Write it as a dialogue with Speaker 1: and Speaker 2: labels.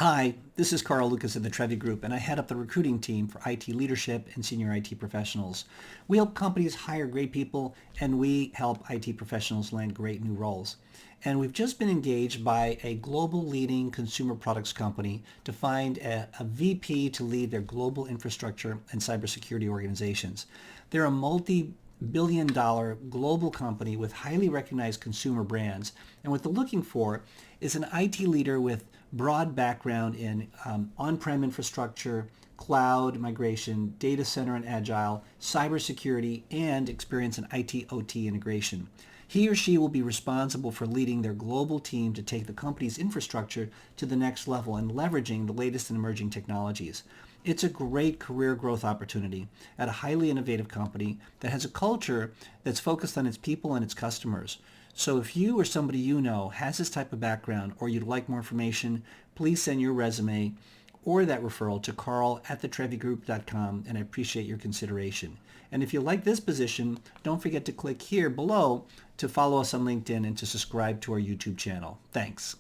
Speaker 1: Hi, this is Carl Lucas of the Trevi Group, and I head up the recruiting team for IT leadership and senior IT professionals. We help companies hire great people, and we help IT professionals land great new roles. And we've just been engaged by a global leading consumer products company to find a VP to lead their global infrastructure and cybersecurity organizations. They're a multi-billion-dollar global company with highly recognized consumer brands, and what they're looking for is an IT leader with broad background in on-prem infrastructure, cloud migration, data center and agile, cybersecurity, and experience in IT/OT integration. He or she will be responsible for leading their global team to take the company's infrastructure to the next level and leveraging the latest and emerging technologies. It's a great career growth opportunity at a highly innovative company that has a culture that's focused on its people and its customers. So if you or somebody you know has this type of background or you'd like more information, please send your resume or that referral to carl@thetrevigroup.com, and I appreciate your consideration. And if you like this position, don't forget to click here below to follow us on LinkedIn and to subscribe to our YouTube channel. Thanks.